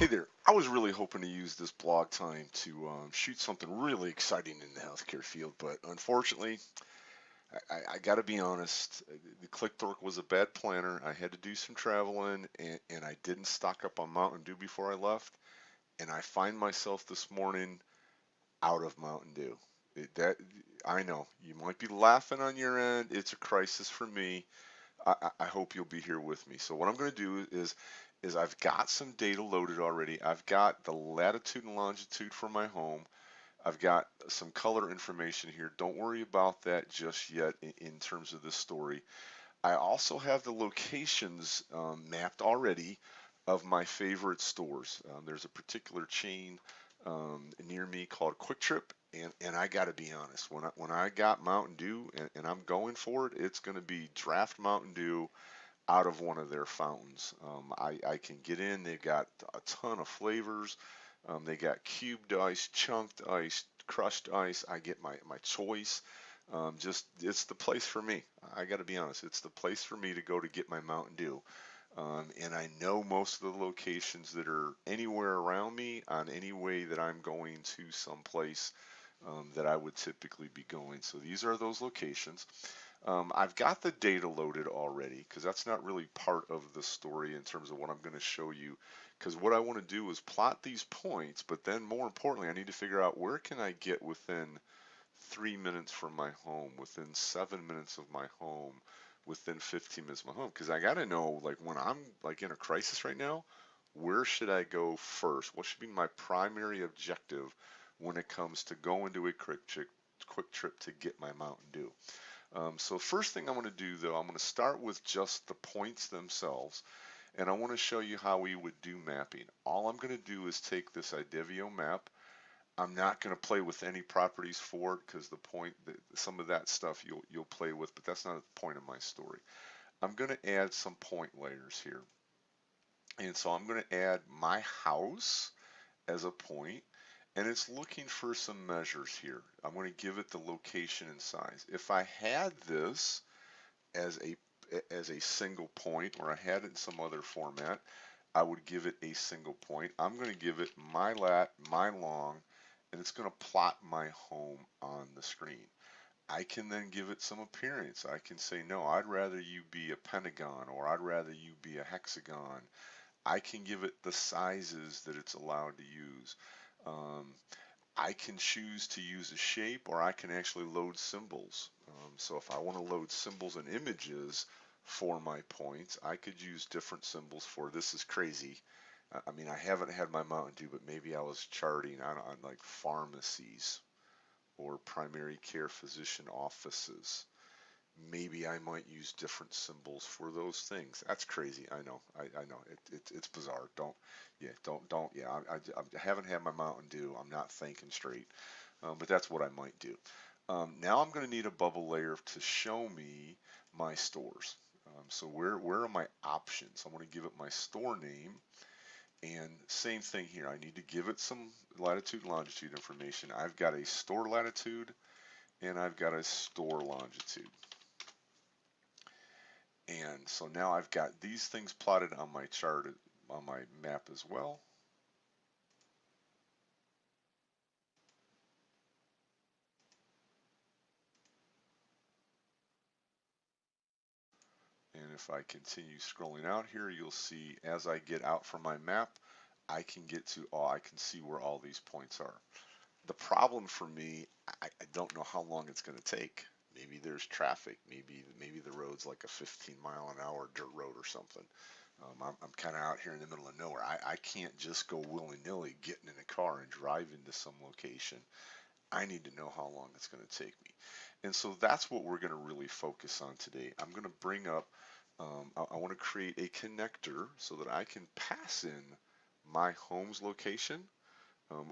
Hey there, I was really hoping to use this blog time to shoot something really exciting in the healthcare field, but unfortunately, I got to be honest, the Qlik Dork was a bad planner. I had to do some traveling, and I didn't stock up on Mountain Dew before I left, and I find myself this morning out of Mountain Dew. That I know you might be laughing on your end. It's a crisis for me. I hope you'll be here with me. So what I'm going to do is I've got some data loaded already. I've got the latitude and longitude for my home. I've got some color information here. Don't worry about that just yet in terms of this story. I also have the locations mapped already of my favorite stores. There's a particular chain near me called Quick Trip, and I got to be honest, when I got Mountain Dew and I'm going for it, it's going to be draft Mountain Dew out of one of their fountains. I can get in. They've got a ton of flavors. They got cubed ice, chunked ice, crushed ice. I get my choice. Just it's the place for me. I got to be honest. It's the place for me to go to get my Mountain Dew. And I know most of the locations that are anywhere around me on any way that I'm going to some place that I would typically be going. So these are those locations. I've got the data loaded already because that's not really part of the story in terms of what I'm going to show you. Because what I want to do is plot these points, but then more importantly, I need to figure out where can I get within 3 minutes from my home, within 7 minutes of my home, within 15 minutes of my home. Because I got to know, like when I'm like in a crisis right now, where should I go first? What should be my primary objective when it comes to going to a quick trip to get my Mountain Dew? So first thing I want to do though, I'm going to start with just the points themselves, and I want to show you how we would do mapping. All I'm going to do is take this IDEVIO map. I'm not going to play with any properties for it because some of that stuff you'll play with, but that's not the point of my story. I'm going to add some point layers here. And so I'm going to add my house as a point, and it's looking for some measures here. I'm going to give it the location and size. If I had this as a single point, or I had it in some other format, I would give it a single point. I'm going to give it my lat, my long, and it's going to plot my home on the screen. I can then give it some appearance. I can say, no, I'd rather you be a pentagon, or I'd rather you be a hexagon. I can give it the sizes that it's allowed to use. Um, I can choose to use a shape, or I can actually load symbols. So if I want to load symbols and images for my points, I could use different symbols for this is crazy. I mean, I haven't had my Mountain Dew, but maybe I was charting on like pharmacies or primary care physician offices. Maybe I might use different symbols for those things. That's crazy. I know. I know. It's bizarre. Yeah. I haven't had my Mountain Dew. I'm not thinking straight. But that's what I might do. Now I'm going to need a bubble layer to show me my stores. So where are my options? I'm going to give it my store name. And same thing here. I need to give it some latitude, longitude information. I've got a store latitude and I've got a store longitude. And so now I've got these things plotted on my chart, on my map as well. And if I continue scrolling out here, you'll see as I get out from my map, I can get to, I can see where all these points are. The problem for me, I don't know how long it's going to take. Maybe there's traffic. Maybe the road's like a 15-mile-an-hour dirt road or something. I'm kind of out here in the middle of nowhere. I can't just go willy-nilly getting in a car and driving to some location. I need to know how long it's going to take me. And so that's what we're going to really focus on today. I'm going to bring up, I want to create a connector so that I can pass in my home's location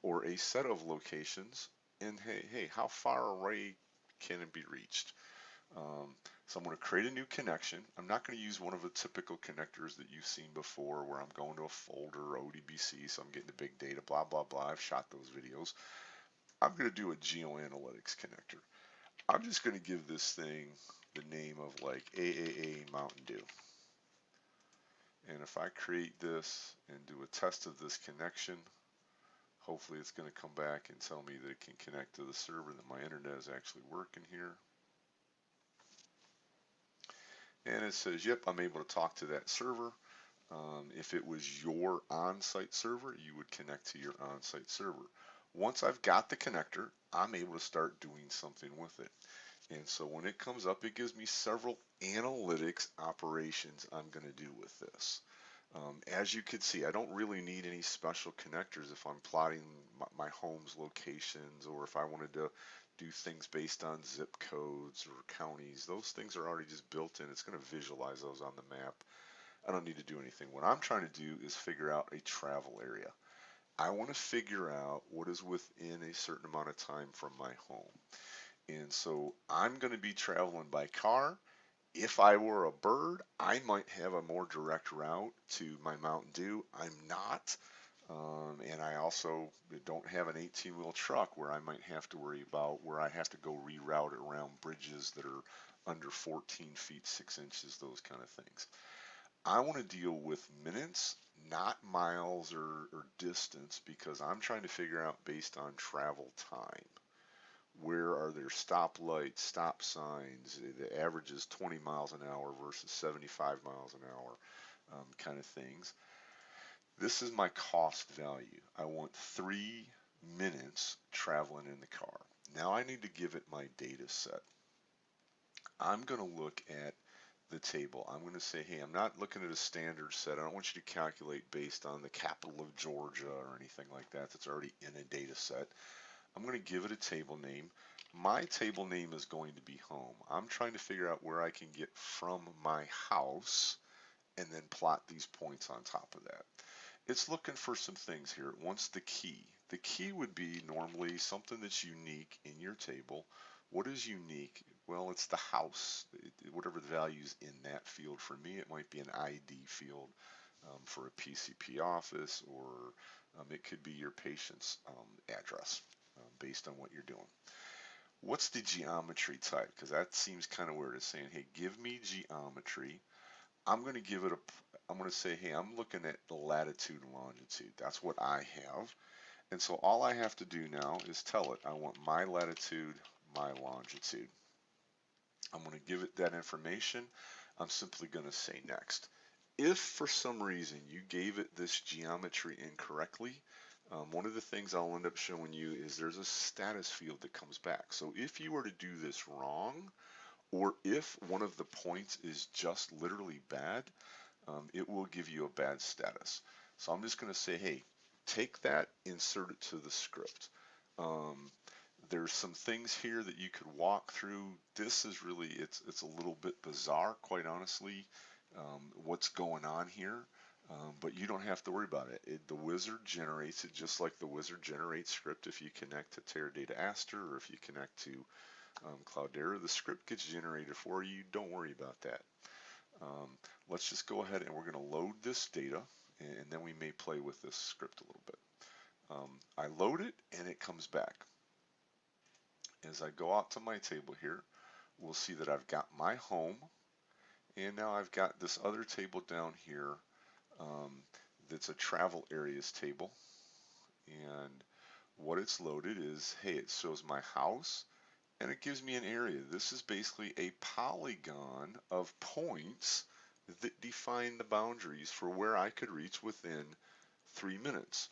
or a set of locations, and hey, how far away can it be reached? So I'm going to create a new connection. I'm not going to use one of the typical connectors that you've seen before where I'm going to a folder, ODBC, so I'm getting the big data, blah, blah, blah. I've shot those videos. I'm going to do a GeoAnalytics connector. I'm just going to give this thing the name of like AAA Mountain Dew. And if I create this and do a test of this connection, hopefully it's going to come back and tell me that it can connect to the server, that my internet is actually working here. And it says, yep, I'm able to talk to that server. If it was your on-site server, you would connect to your on-site server. Once I've got the connector, I'm able to start doing something with it. And so when it comes up, it gives me several analytics operations I'm going to do with this. As you can see, I don't really need any special connectors if I'm plotting my home's locations, or if I wanted to do things based on zip codes or counties. Those things are already just built in. It's going to visualize those on the map. I don't need to do anything. What I'm trying to do is figure out a travel area. I want to figure out what is within a certain amount of time from my home. And so I'm going to be traveling by car. If I were a bird, I might have a more direct route to my Mountain Dew. I'm not. And I also don't have an 18-wheel truck where I might have to worry about where I have to go reroute around bridges that are under 14 feet 6 inches, those kind of things. I want to deal with minutes, not miles or distance, because I'm trying to figure out based on travel time. Where are there stoplights, stop signs? The average is 20 miles an hour versus 75 miles an hour, kind of things. This is my cost value. I want 3 minutes traveling in the car. Now I need to give it my data set. I'm going to look at the table. I'm going to say, hey, I'm not looking at a standard set. I don't want you to calculate based on the capital of Georgia or anything like that that's already in a data set. I'm going to give it a table name. My table name is going to be home. I'm trying to figure out where I can get from my house and then plot these points on top of that. It's looking for some things here. It wants the key. The key would be normally something that's unique in your table. What is unique? Well, it's the house, whatever the value is in that field. For me, it might be an ID field for a PCP office, or it could be your patient's address based on what you're doing. What's the geometry type? Because that seems kind of weird. It's saying, hey, give me geometry. I'm going to give it I'm going to say, hey, I'm looking at the latitude and longitude. That's what I have. And so all I have to do now is tell it, I want my latitude, my longitude. I'm going to give it that information. I'm simply going to say next. If for some reason you gave it this geometry incorrectly, one of the things I'll end up showing you is there's a status field that comes back. So if you were to do this wrong, or if one of the points is just literally bad, it will give you a bad status. So I'm just going to say, hey, take that, insert it to the script. There's some things here that you could walk through. This is really, it's a little bit bizarre, quite honestly, what's going on here. But you don't have to worry about it. The wizard generates it just like the wizard generates script if you connect to Teradata Aster, or if you connect to Cloudera. The script gets generated for you. Don't worry about that. Let's just go ahead and we're going to load this data, and then we may play with this script a little bit. I load it and it comes back. As I go out to my table here, we'll see that I've got my home, and now I've got this other table down here that's a travel areas table. And what it's loaded is, hey, it shows my house and it gives me an area. This is basically a polygon of points that define the boundaries for where I could reach within 3 minutes.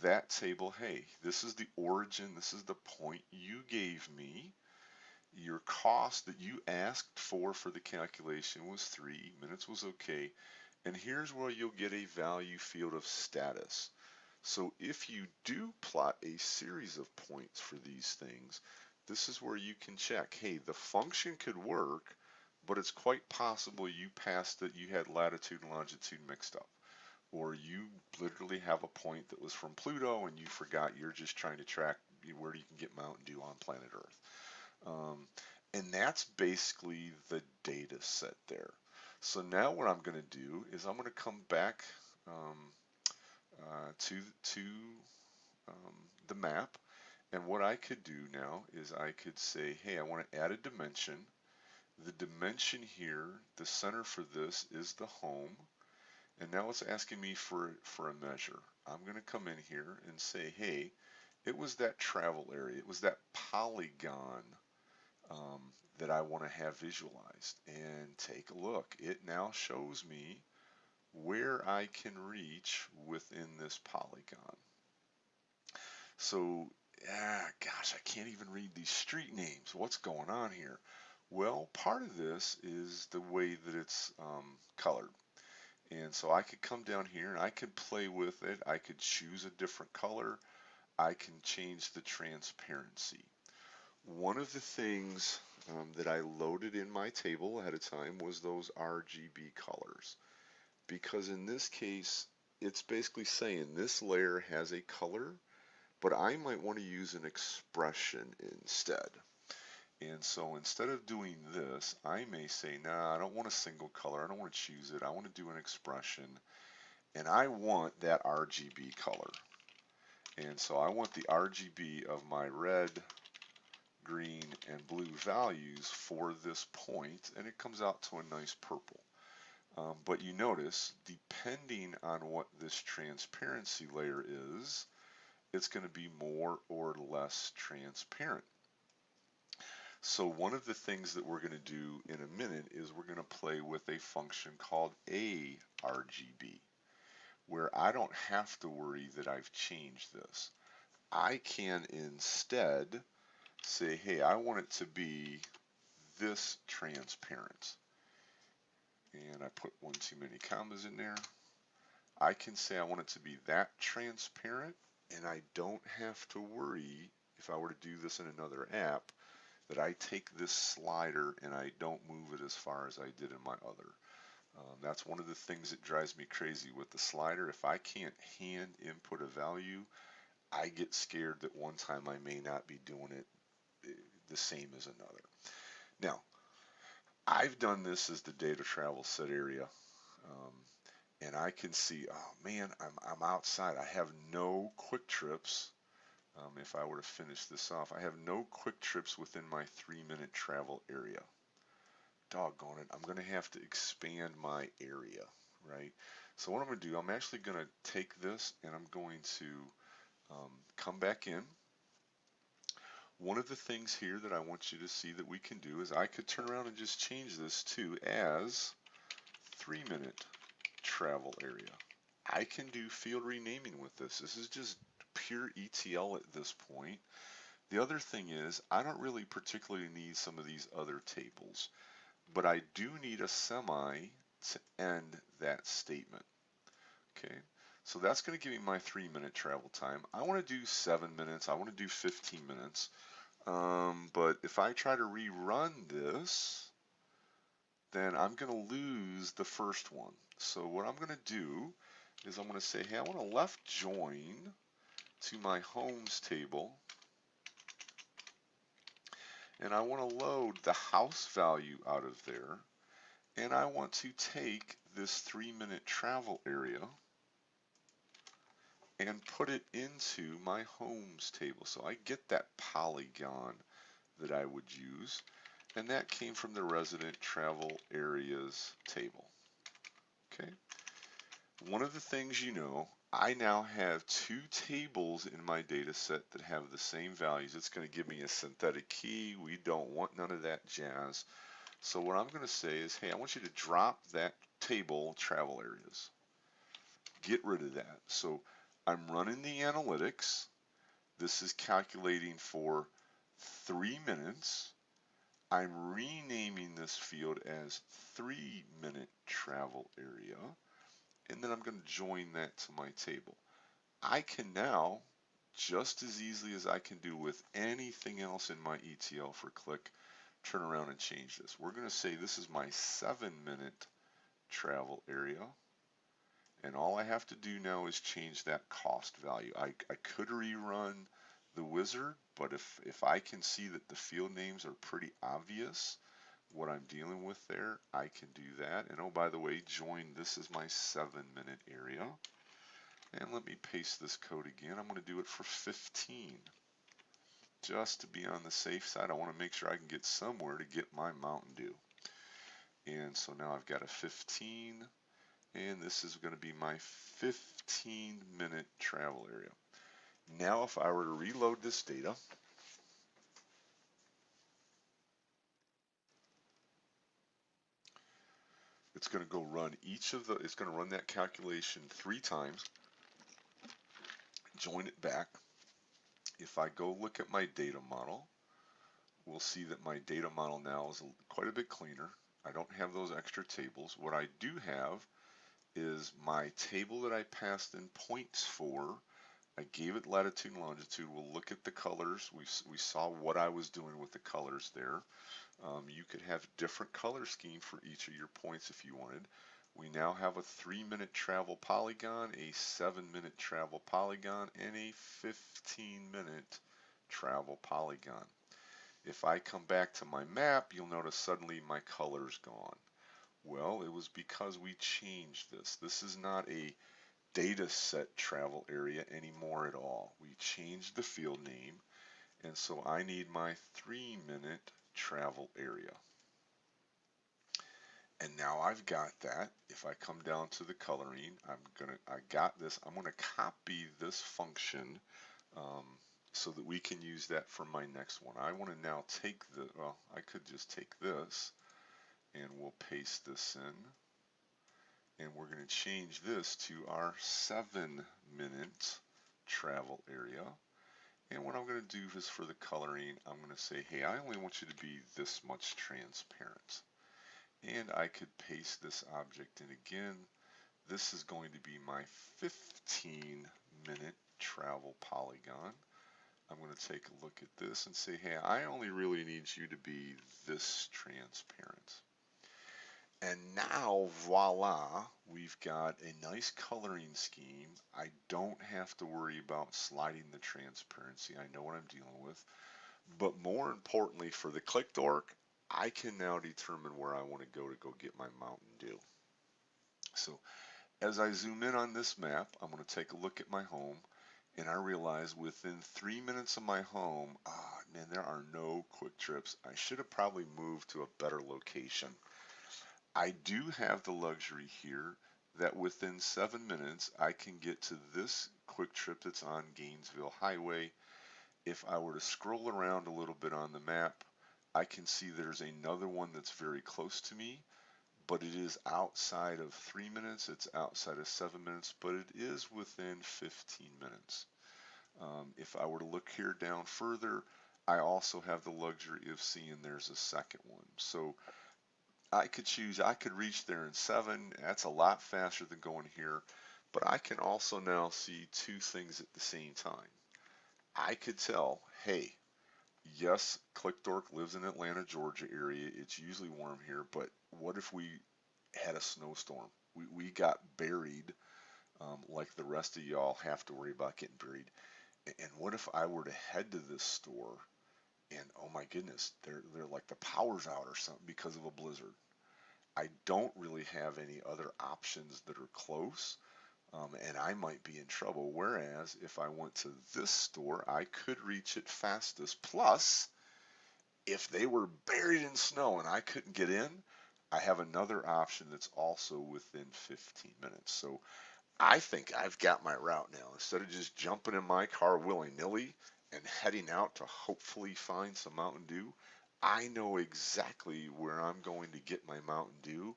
That table, hey, this is the origin, this is the point you gave me. Your cost that you asked for the calculation was 3 minutes was okay. And here's where you'll get a value field of status. So if you do plot a series of points for these things, this is where you can check, hey, the function could work, but it's quite possible you passed it, you had latitude and longitude mixed up. Or you literally have a point that was from Pluto and you forgot, you're just trying to track where you can get Mountain Dew on planet Earth. And that's basically the data set there. So now what I'm going to do is I'm going to come back to the map. And what I could do now is I could say, hey, I want to add a dimension. The dimension here, the center for this is the home. And now it's asking me for a measure. I'm going to come in here and say, hey, it was that travel area, it was that polygon um, that I want to have visualized. And take a look. It now shows me where I can reach within this polygon. So, gosh, I can't even read these street names. What's going on here? Well, part of this is the way that it's colored. And so I could come down here and I could play with it. I could choose a different color. I can change the transparency. One of the things that I loaded in my table ahead of time was those RGB colors. Because in this case, it's basically saying this layer has a color, but I might want to use an expression instead. And so instead of doing this, I may say, nah, I don't want a single color. I don't want to choose it. I want to do an expression. And I want that RGB color. And so I want the RGB of my red, green, and blue values for this point, and it comes out to a nice purple. But you notice, depending on what this transparency layer is, it's going to be more or less transparent. So one of the things that we're going to do in a minute is we're going to play with a function called ARGB, where I don't have to worry that I've changed this. I can instead say, hey, I want it to be this transparent. And I put one too many commas in there. I can say I want it to be that transparent, and I don't have to worry, if I were to do this in another app, that I take this slider and I don't move it as far as I did in my other. That's one of the things that drives me crazy with the slider. If I can't hand input a value, I get scared that one time I may not be doing it the same as another. Now, I've done this as the data travel set area, and I can see, oh man, I'm outside. I have no quick trips. If I were to finish this off, I have no quick trips within my 3-minute travel area. Doggone it, I'm going to have to expand my area, right? So what I'm going to do, I'm actually going to take this and I'm going to come back in. One of the things here that I want you to see that we can do is I could turn around and just change this to as 3-minute travel area. I can do field renaming with this. This is just pure ETL at this point. The other thing is I don't really particularly need some of these other tables, but I do need a semi to end that statement. Okay, so that's going to give me my 3-minute travel time. I want to do 7 minutes. I want to do 15 minutes. But if I try to rerun this, then I'm going to lose the first one. So what I'm going to do is I'm going to say, hey, I want to left join to my homes table, and I want to load the house value out of there, and I want to take this 3-minute travel area and put it into my homes table. So I get that polygon that I would use, and that came from the resident travel areas table. Okay. One of the things you know, I now have 2 tables in my data set that have the same values. It's going to give me a synthetic key. We don't want none of that jazz. So what I'm going to say is, hey, I want you to drop that table travel areas. Get rid of that. So I'm running the analytics. This is calculating for 3 minutes. I'm renaming this field as 3-minute travel area, and then I'm going to join that to my table. I can now, just as easily as I can do with anything else in my ETL for Qlik, turn around and change this. We're going to say this is my 7-minute travel area, and all I have to do now is change that cost value. I could rerun the wizard, but if I can see that the field names are pretty obvious what I'm dealing with there, I can do that. And oh, by the way, join, this is my 7-minute area. And let me paste this code again. I'm going to do it for 15. Just to be on the safe side, I want to make sure I can get somewhere to get my Mountain Dew. And so now I've got a 15, and this is going to be my 15-minute travel area. Now if I were to reload this data, it's going to go run it's going to run that calculation 3 times, join it back. If I go look at my data model, we'll see that my data model now is quite a bit cleaner. I don't have those extra tables. What I do have is my table that I passed in points for. I gave it latitude and longitude. We'll look at the colors. We saw what I was doing with the colors there. You could have different color scheme for each of your points if you wanted. We now have a 3-minute travel polygon, a 7-minute travel polygon, and a 15-minute travel polygon. If I come back to my map, you'll notice suddenly my color's gone. Well, it was because we changed this. This is not a data set travel area anymore at all. We changed the field name, and so I need my 3-minute travel area. And now I've got that. If I come down to the coloring, I got this. I'm gonna copy this function so that we can use that for my next one. I want to now take well, I could just take this and we'll paste this in, and we're going to change this to our 7-minute travel area. And what I'm going to do is for the coloring, I'm going to say, hey, I only want you to be this much transparent. And I could paste this object in again. This is going to be my 15-minute travel polygon. I'm going to take a look at this and say, hey, I only really need you to be this transparent. And now, voila, we've got a nice coloring scheme. I don't have to worry about sliding the transparency. I know what I'm dealing with. But more importantly, for the Qlik Dork, I can now determine where I want to go get my Mountain Dew. So as I zoom in on this map, I'm going to take a look at my home, and I realize within 3 minutes of my home, man, there are no quick trips. I should have probably moved to a better location. I do have the luxury here that within 7 minutes I can get to this quick trip that's on Gainesville Highway. If I were to scroll around a little bit on the map, I can see there's another one that's very close to me, but it is outside of 3 minutes, it's outside of 7 minutes, but it is within 15 minutes. If I were to look here down further, I also have the luxury of seeing there's a second one. So I could choose, I could reach there in 7, that's a lot faster than going here, but I can also now see 2 things at the same time. I could tell, hey, yes, Qlik Dork lives in Atlanta, Georgia area, it's usually warm here, but what if we had a snowstorm? We got buried like the rest of y'all have to worry about getting buried. And what if I were to head to this store and oh my goodness, they're like the power's out or something because of a blizzard. I don't really have any other options that are close, and I might be in trouble. Whereas if I went to this store, I could reach it fastest. Plus, if they were buried in snow and I couldn't get in, I have another option that's also within 15 minutes. So I think I've got my route now. Instead of just jumping in my car willy-nilly and heading out to hopefully find some Mountain Dew, I know exactly where I'm going to get my Mountain Dew,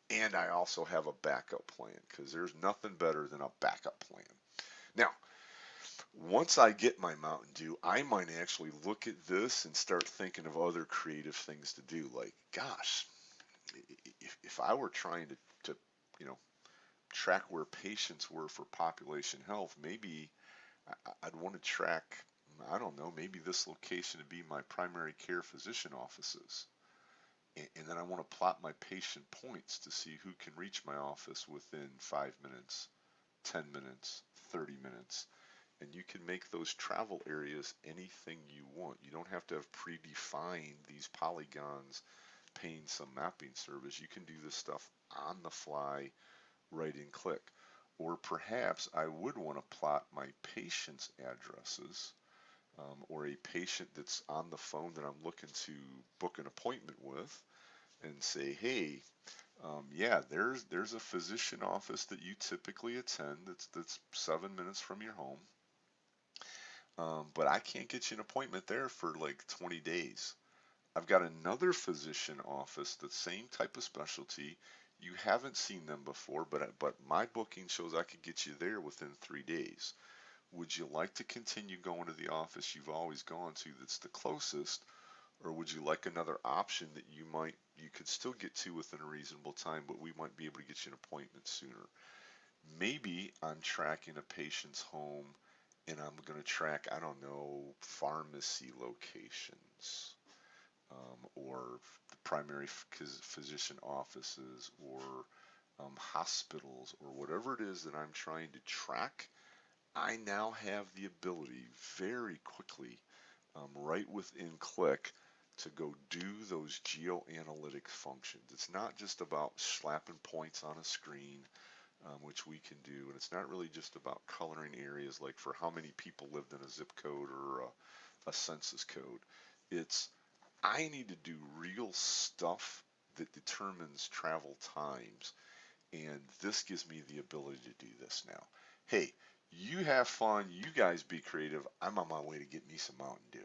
and I also have a backup plan because there's nothing better than a backup plan. Now, once I get my Mountain Dew, I might actually look at this and start thinking of other creative things to do. Like, gosh, if I were trying to you know, track where patients were for population health, maybe I'd want to track, I don't know, maybe this location would be my primary care physician offices. And then I want to plot my patient points to see who can reach my office within 5 minutes, 10 minutes, 30 minutes. And you can make those travel areas anything you want. You don't have to have predefined these polygons paying some mapping service. You can do this stuff on the fly right in Qlik. Or perhaps I would want to plot my patient's addresses or a patient that's on the phone that I'm looking to book an appointment with and say, hey, Yeah, there's a physician office that you typically attend that's 7 minutes from your home. But I can't get you an appointment there for like 20 days. I've got another physician office, the same type of specialty. You haven't seen them before, but my booking shows I could get you there within 3 days. Would you like to continue going to the office you've always gone to that's the closest, or would you like another option that you could still get to within a reasonable time, but we might be able to get you an appointment sooner? Maybe I'm tracking a patient's home and I'm going to track, I don't know, pharmacy locations, or the primary physician offices, or hospitals, or whatever it is that I'm trying to track. I now have the ability very quickly, right within Qlik, to go do those geoanalytics functions. It's not just about slapping points on a screen, which we can do, and it's not really just about coloring areas like for how many people lived in a zip code or a census code. It's I need to do real stuff that determines travel times, and this gives me the ability to do this now. Hey, you have fun, you guys be creative. I'm on my way to get me some Mountain Dew.